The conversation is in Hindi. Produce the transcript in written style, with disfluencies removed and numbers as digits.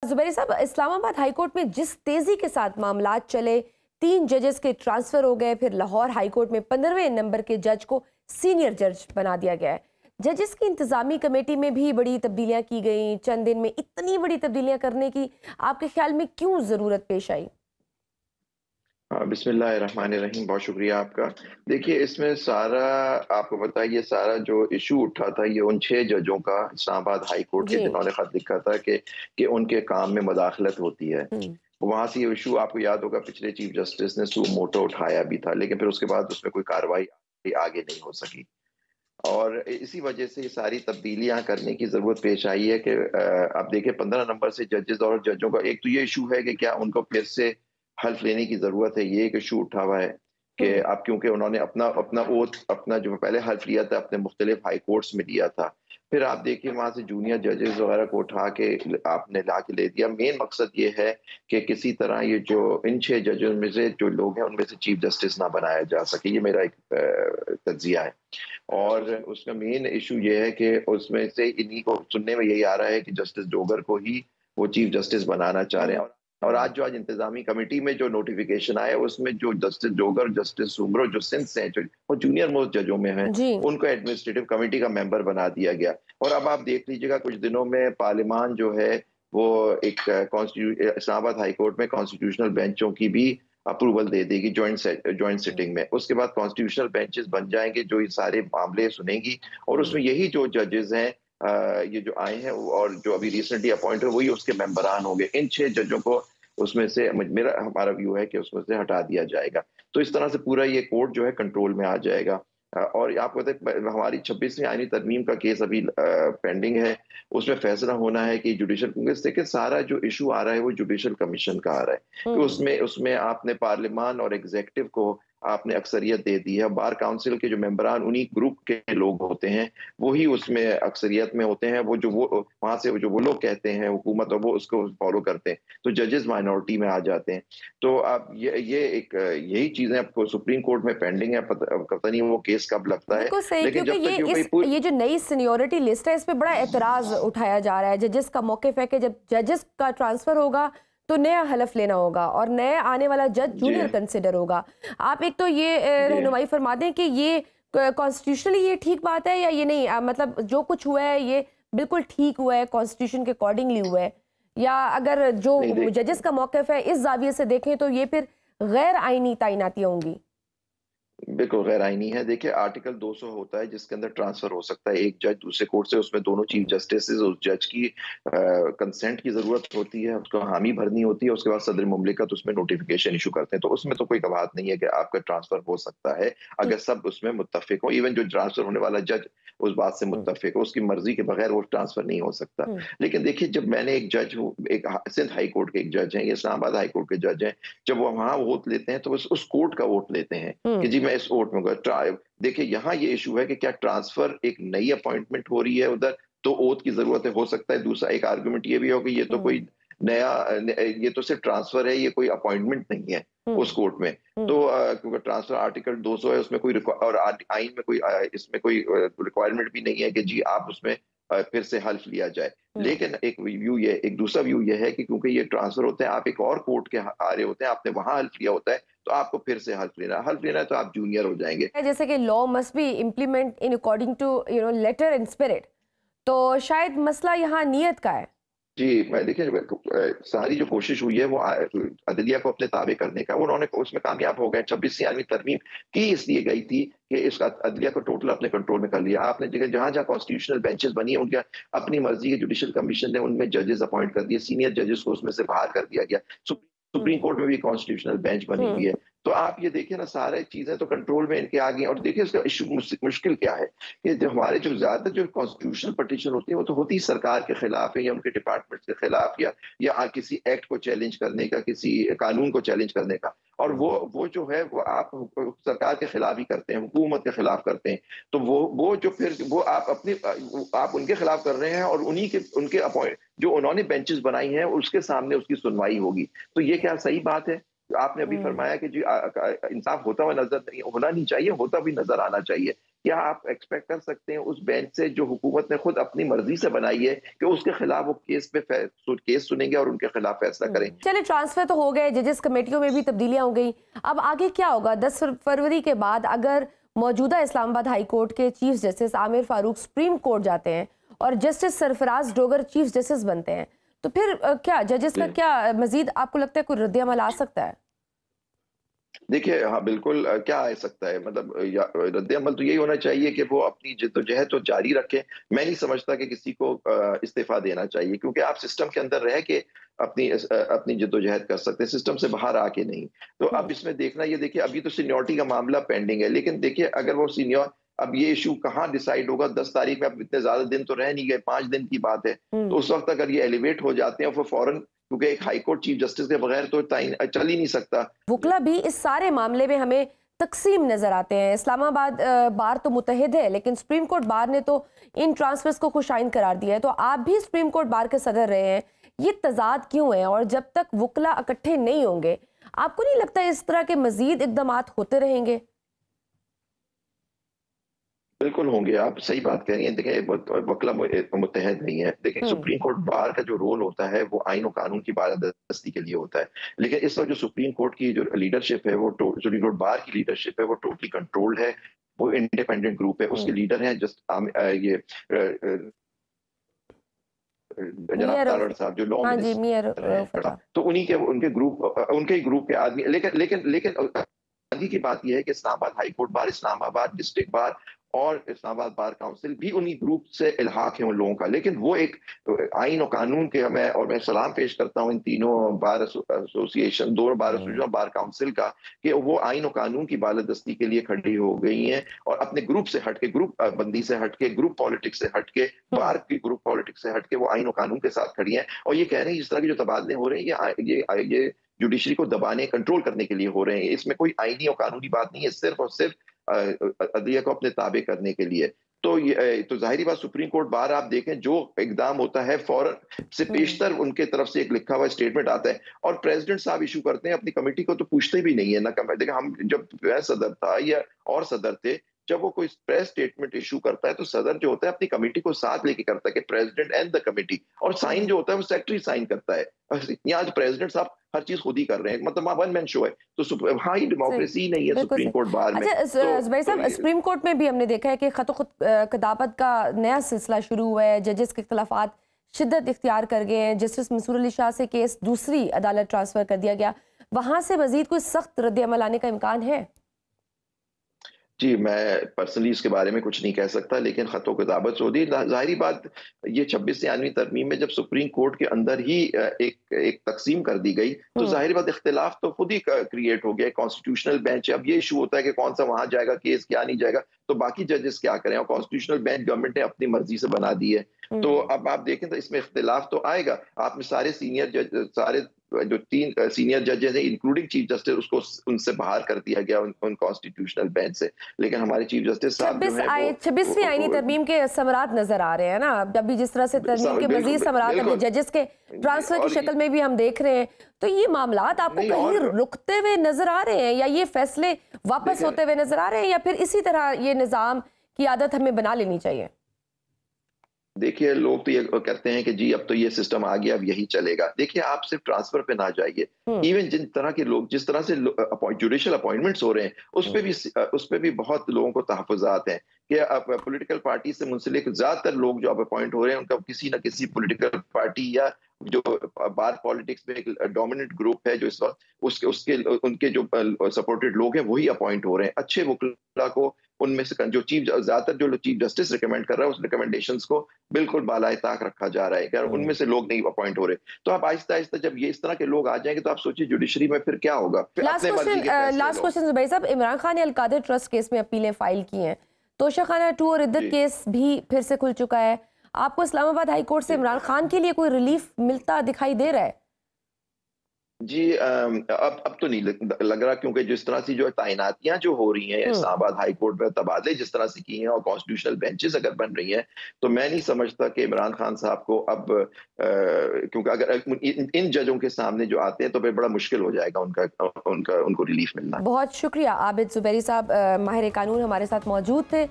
जुबैरी साहब, इस्लामाबाद हाईकोर्ट में जिस तेजी के साथ मामलात चले, 3 जजेस के ट्रांसफर हो गए, फिर लाहौर हाईकोर्ट में 15वें नंबर के जज को सीनियर जज बना दिया गया है। जजेस की इंतजामी कमेटी में भी बड़ी तब्दीलियां की गई। चंद दिन में इतनी बड़ी तब्दीलियां करने की आपके ख्याल में क्यों जरूरत पेश आई? हाँ, बिस्मिल्लाहिर्रहमानिर्रहीम। बहुत शुक्रिया आपका। देखिए, इसमें सारा आपको पता है, ये सारा जो इशू उठा था, ये उन 6 जजों का इस्लामाबाद हाई कोर्ट के, जी। जिन्होंने खत लिखा था कि उनके काम में मदाखलत होती है। हम्म। वहाँ से ये इशू आपको याद होगा, पिछले चीफ जस्टिस ने सू मोटो उठाया भी था, लेकिन फिर उसके बाद उसमें कोई कार्रवाई आगे नहीं हो सकी। और इसी वजह से ये सारी तब्दीलियां करने की जरूरत पेश आई है कि आप देखिए 15 नंबर से जजेस और जजों का एक तो ये इशू है कि क्या उनको फिर से हल्फ लेने की जरूरत है। ये एक इशू उठा हुआ है कि हम्म। अब क्योंकि उन्होंने अपना अपना ओथ अपना जो पहले हल्फ लिया था अपने मुख्तलिफ हाई कोर्ट्स में लिया था, फिर आप देखिए वहां से जूनियर जजेस वगैरह को उठा के आपने ला के ले दिया। मेन मकसद ये है कि किसी तरह ये जो इन 6 जजों में से जो लोग हैं उनमें से चीफ जस्टिस ना बनाया जा सके। ये मेरा एक तज्जिया है। और उसका मेन इशू ये है कि उसमें से इन्हीं को सुनने में यही आ रहा है कि जस्टिस डोगर को ही वो चीफ जस्टिस बनाना चाह रहे हैं। और आज इंतजामी कमेटी में जो नोटिफिकेशन आया, उसमें जो जस्टिस डोगर, जस्टिस सुब्रो जो सिंध से हैं, जो वो जूनियर मोस्ट जजों में हैं, जी। उनको एडमिनिस्ट्रेटिव कमेटी का मेंबर बना दिया गया। और अब आप देख लीजिएगा, कुछ दिनों में पार्लियामान जो है वो एक इस्लामाबाद हाईकोर्ट में कॉन्स्टिट्यूशनल बेंचों की भी अप्रूवल दे देगी जॉइंट सिटिंग में। उसके बाद कॉन्स्टिट्यूशनल बेंचेस बन जाएंगे जो ये सारे मामले सुनेंगी। और उसमें यही जो जजेस हैं, ये जो आए हैं और जो अभी रिसेंटली अपॉइंट हुए, वही उसके मेंबरान होंगे। इन 6 जजों को उसमें से हमारा व्यू है कि उसमें से हटा दिया जाएगा। तो इस तरह से पूरा ये कोर्ट जो है कंट्रोल में आ जाएगा। और आपको पता है, हमारी 26वीं आईनी तरमीम का केस अभी पेंडिंग है। उसमें फैसला होना है कि जुडिशल, क्योंकि देखिए सारा जो इशू आ रहा है वो जुडिशल कमीशन का आ रहा है कि हम्म। उसमें उसमें आपने पार्लियामान और एग्जीक्यूटिव को आपने अक्सरियत दे दी है। बार काउंसिल के जो मेंबरान उन्हीं ग्रुप के लोग होते हैं, वही उसमें अक्सरियत में होते हैं। वो वहां से जो वो लोग कहते हैं हुकूमत, और वो उसको फॉलो करते हैं, तो जजेस माइनॉरिटी में आ जाते हैं। तो अब ये एक यही चीजें आपको सुप्रीम कोर्ट में पेंडिंग है। पता नहीं वो केस कब लगता है, बिल्कुल सही, लेकिन क्योंकि जब तक ये जो नई सीनियोरिटी लिस्ट है, इस पे बड़ा एतराज उठाया जा रहा है। जजेस का मौक़िफ़ है कि जब जजेस का ट्रांसफर होगा तो नया हलफ लेना होगा और नया आने वाला जज जूनियर कंसिडर होगा। आप एक तो ये रहनुमाई फरमा दें कि ये कॉन्स्टिट्यूशनली ये ठीक बात है या ये नहीं, मतलब जो कुछ हुआ है ये बिल्कुल ठीक हुआ है, कॉन्स्टिट्यूशन के अकॉर्डिंगली हुआ है, या अगर जो जजेस का मौक़िफ़ है इस जाविये से देखें तो ये फिर गैर आईनी तैनातियां होंगी? बिल्कुल गैर आईनी है। देखिए, आर्टिकल 200 होता है जिसके अंदर ट्रांसफर हो सकता है एक जज दूसरे कोर्ट से। उसमें दोनों चीफ जस्टिस उस जज की कंसेंट की जरूरत होती है, उसको हामी भरनी होती है। उसके बाद सदर मुमलिकत उसमें नोटिफिकेशन इशू करते हैं। तो उसमें तो कोई बात नहीं है कि आपका ट्रांसफर हो सकता है अगर सब उसमें मुत्तफिक हो। इवन जो ट्रांसफर होने वाला जज उस बात से मुत्तफिक हो, उसकी मर्जी के बगैर वो ट्रांसफर नहीं हो सकता। लेकिन देखिए, जब मैंने एक जज हूँ, एक सिंध हाई कोर्ट के एक जज हैं, ये इस्लामाबाद हाई कोर्ट के जज हैं, जब वो वहां वोट लेते हैं तो उस कोर्ट का वोट लेते हैं कि जी मैं इस वोट में देखिए यहाँ ये इशू है कि क्या ट्रांसफर एक नई अपॉइंटमेंट हो रही है उधर, तो ओथ की जरूरत है, हो सकता है। दूसरा एक आर्गुमेंट ये भी हो कि ये तो कोई नया, ये तो सिर्फ ट्रांसफर है, ये कोई अपॉइंटमेंट नहीं है उस कोर्ट में। तो क्योंकि ट्रांसफर आर्टिकल 200 है, उसमें कोई और आइन में कोई इसमें कोई रिक्वायरमेंट भी नहीं है कि जी आप उसमें फिर से हल्फ लिया जाए। लेकिन एक दूसरा व्यू ये है कि क्योंकि ये ट्रांसफर होते हैं, आप एक और कोर्ट के आ रहे होते हैं, आपने वहां हल्फ लिया होता है, तो आपको फिर से हल्फ लेना है तो आप जूनियर हो जाएंगे। जैसे कि law must be implement in according to letter and spirit, तो शायद मसला यहाँ नियत का है। जी, मैं देखिए सारी जो कोशिश हुई है वो अदलिया को अपने ताबे करने का, उन्होंने उसमें कामयाब हो गए। 26वीं आईनी तरमीम की इसलिए गई थी कि इस अदलिया को टोटल अपने कंट्रोल में कर लिया। आपने जगह जहां जहां कॉन्स्टिट्यूशनल बेंचेस बनी है, उनके अपनी मर्जी के जुडिशल कमीशन ने उनमें जजेस अपॉइंट कर दिए, सीनियर जजेस को उसमें से बाहर कर दिया गया। सुप्रीम कोर्ट में भी कॉन्स्टिट्यूशनल बेंच बनी हुई है। तो आप ये देखिए ना, सारे चीजें तो कंट्रोल में इनके आ गई। और देखिए इसका इशू मुश्किल क्या है कि जो हमारे जो ज्यादा जो कॉन्स्टिट्यूशनल पटिशन होती है वो तो होती ही सरकार के खिलाफ है या उनके डिपार्टमेंट के खिलाफ, या किसी एक्ट को चैलेंज करने का, किसी कानून को चैलेंज करने का। और वो जो है वो आप सरकार के खिलाफ ही करते हैं, हुकूमत के खिलाफ करते हैं। तो वो जो फिर वो आप उनके खिलाफ कर रहे हैं और उन्हीं के उनके अपॉइंट जो उन्होंने बेंचेस बनाई हैं उसके सामने उसकी सुनवाई होगी। तो ये क्या सही बात है? आपने अभी फरमाया कि जी इंसाफ होता हुआ नजर नहीं होना नहीं चाहिए, होता भी नजर आना चाहिए क्या आप एक्सपेक्ट कर सकते हैं उस बेंच से, जो हुकूमत ने खुद अपनी मर्जी से बनाई है, कि उसके खिलाफ वो केस सुनेंगे और उनके खिलाफ फैसला करें? चलिए, ट्रांसफर तो हो गए, जजेस कमेटियों में भी तब्दीलियां हो गई। अब आगे क्या होगा? 10 फरवरी के बाद अगर मौजूदा इस्लामाबाद हाई कोर्ट के chief justice Aamir Farooq supreme court जाते हैं और justice Sarfaraz Dogar chief justice बनते हैं, तो फिर क्या जजेस का क्या मजीद आपको लगता है कोई रद्द अमल आ सकता है? देखिए, हाँ, बिल्कुल, क्या आ सकता है, मतलब रद्द-ए-अमल तो यही होना चाहिए कि वो अपनी जद्दोजहद तो जारी रखें। मैं नहीं समझता कि किसी को इस्तीफ़ा देना चाहिए, क्योंकि आप सिस्टम के अंदर रह के अपनी जद्दोजहद कर सकते हैं, सिस्टम से बाहर आके नहीं। तो अब इसमें देखना, ये देखिए, अभी तो सीनियरिटी का मामला पेंडिंग है, लेकिन देखिए, अगर वो अब ये इश्यू कहाँ डिसाइड होगा? 10 तारीख में, अब इतने ज़्यादा दिन तो रह नहीं गए, 5 दिन की बात है। तो उस वक़्त अगर ये एलिवेट हो जाते हैं, फिर फौरन, क्योंकि एक हाई कोर्ट चीफ जस्टिस के बगैर तो ताइन चल ही नहीं सकता। वकला भी इस सारे मामले में हमें तकसीम नजर आते हैं। इस्लामाबाद बार तो मुतहद है, लेकिन सुप्रीम कोर्ट बार ने तो इन ट्रांसफर्स को खुशाइन करार दिया है। तो आप भी सुप्रीम कोर्ट बार के सदर रहे हैं, ये तजाद क्यों है? और जब तक वकला इकट्ठे नहीं होंगे, आपको नहीं लगता इस तरह के मजीद इकदामात होते रहेंगे? बिल्कुल होंगे, आप सही बात कह रही हैं। देखिए, वकला मुत्तहद नहीं है। देखिए, सुप्रीम कोर्ट बार का जो रोल होता है, वो आइन और कानून की बालादस्ती के लिए होता है। लेकिन इस वक़्त जो सुप्रीम कोर्ट की जो लीडरशिप है, सुप्रीम कोर्ट बार की लीडरशिप है, वो टोटली कंट्रोल्ड है। वो इंडिपेंडेंट ग्रुप है। उसके लीडर हैं जनाब तारड़ साहब, जो लॉ हाँ जी, मियां मिनिस्टर हैं। फता। तो उनके ही ग्रुप के आदमी, लेकिन आगे की बात यह है कि Islamabad high court bar, Islamabad district bar और इस्लामाबाद बार काउंसिल भी उन्हीं ग्रुप से इल्हाक है उन लोगों का। लेकिन वो एक आइन और कानून के, मैं सलाम पेश करता हूँ इन तीनों बार एसोसिएशन, दोनों बार एसोसिएशन और बार काउंसिल का, कि वो आइन और कानून की बालादस्ती के लिए खड़ी हो गई हैं और अपने ग्रुप से हटके, ग्रुप बंदी से हटके, ग्रुप पॉलिटिक्स से हटके, बार की ग्रुप पॉलिटिक्स से हटके वो आइन और कानून के साथ खड़ी हैं। और ये कह रहे हैं, इस तरह के जो तबादले हो रहे हैं, ये जुडिशरी को दबाने, कंट्रोल करने के लिए हो रहे हैं। इसमें कोई आईनी और कानूनी बात नहीं है, सिर्फ और सिर्फ अदलिया को अपने ताबे करने के लिए। तो जाहिर बात, सुप्रीम कोर्ट बार आप देखें, जो इकदाम होता है, फौरन से पेशतर उनके तरफ से एक लिखा हुआ स्टेटमेंट आता है और प्रेसिडेंट साहब इशू करते हैं। अपनी कमेटी को तो पूछते भी नहीं है ना। देखिए, हम जब मैं सदर था या और सदर थे, जब वो कोई प्रेस स्टेटमेंट इशू करता है, तो सदर जो होता है अपनी कमेटी को साथ लेके करता है, कि प्रेसिडेंट एंड द कमेटी, और साइन जो होता है वो सेक्रेटरी साइन करता है। यहाँ आज प्रेसिडेंट साहब हर चीज खुद ही कर रहे हैं, मतलब वहाँ वन मैन शो है। तो हाँ, ही डेमोक्रेसी नहीं है सुप्रीम कोर्ट बार में। अच्छा जुबैर साहब, सुप्रीम कोर्ट में भी हमने देखा है कि खत कदापत का नया सिलसिला शुरू हुआ है। जजेस के खिलाफात शिद्दत इख्तियार कर गए हैं। जस्टिस मंसूर अली शाह से केस दूसरी अदालत ट्रांसफर कर दिया गया। वहां से मजीद कोई सख्त रद्द अमल आने का इम्कान है? जी, मैं पर्सनली इसके बारे में कुछ नहीं कह सकता, लेकिन खतों किताबत होती है। ज़ाहिरी बात, ये 26वीं तरमीम में जब सुप्रीम कोर्ट के अंदर ही एक तकसीम कर दी गई, तो ज़ाहिरी बात, इख्तिलाफ तो खुद ही क्रिएट हो गया। कॉन्स्टिट्यूशनल बेंच है, अब ये इशू होता है कि कौन सा वहां जाएगा केस, क्या नहीं जाएगा, तो बाकी जजेस क्या करें। और कॉन्स्टिट्यूशनल बेंच गवर्नमेंट ने अपनी मर्जी से बना दी है। तो अब आप देखें, तो इसमें इख्तिलाफ तो आएगा। आपने सारे सीनियर जज, सारे जो 3 सीनियर जजेस हैं, इंक्लूडिंग चीफ जस्टिस, उसको उनसे बाहर कर दिया गया, उन कॉन्स्टिट्यूशनल बेंच से। लेकिन हमारे चीफ जस्टिस साहब जो हैं, 26वीं आईनी तरमीम के समरात नजर आ रहे हैं ना। अभी जिस तरह से तरमीम के मजीद समरात अभी जजेस के ट्रांसफर की शक्ल में भी हम देख रहे हैं, तो ये मामलात आपको कहीं रुकते हुए नजर आ रहे हैं, या ये फैसले वापस होते हुए नजर आ रहे हैं, या फिर इसी तरह ये निजाम की आदत हमें बना लेनी चाहिए? देखिए, लोग तो ये कहते हैं कि जी अब तो ये सिस्टम आ गया, अब यही चलेगा। देखिए, आप सिर्फ ट्रांसफर पे ना जाइए। इवन जिस तरह से जुडिशियल अपॉइंटमेंट्स हो रहे हैं, उस पे भी बहुत लोगों को तहफ़्फ़ुज़ात हैं कि अब पॉलिटिकल पार्टी से मुंसलिक ज्यादातर लोग जो अब अपॉइंट हो रहे हैं, उनका किसी न किसी पॉलिटिकल पार्टी या जो बार पॉलिटिक्स में एक डोमिनेंट ग्रुप है, जो इस वक्त उनके जो सपोर्टेड लोग हैं, वही अपॉइंट हो रहे हैं। अच्छे वकीला को उनमें से जो चीफ जस्टिस रिकमेंड कर रहा है, उस रिकमेंडेशंस को बिल्कुल बालाए ताक रखा जा रहा है, कि उनमें से लोग नहीं अपॉइंट हो रहे। तो आप आहिस्ता आहिस्ता जब ये इस तरह के लोग आ जाएंगे, तो आप सोचिए जुडिशरी में फिर क्या होगा। लास्ट क्वेश्चन जुबैर साहब, इमरान खान ने अलकादर ट्रस्ट केस में अपीलें फाइल की हैं, तोशाखाना 2 और इद्दत केस भी फिर से खुल चुका है। आपको इस्लामाबाद हाई कोर्ट से इमरान खान के लिए कोई रिलीफ मिलता दिखाई दे रहा है? जी, अब तो नहीं लग रहा, क्योंकि जिस तरह से जो तैनातियां जो हो रही हैं इस्लामाबाद हाई कोर्ट में, तबादले जिस तरह से किए हैं और कॉन्स्टिट्यूशनल बेंचेस अगर बन रही हैं, तो मैं नहीं समझता कि इमरान खान साहब को अब क्योंकि अगर इन जजों के सामने जो आते हैं, तो फिर बड़ा मुश्किल हो जाएगा उनको रिलीफ मिलना। बहुत शुक्रिया आबिद जुबैरी साहब, माहिर कानून हमारे साथ मौजूद थे।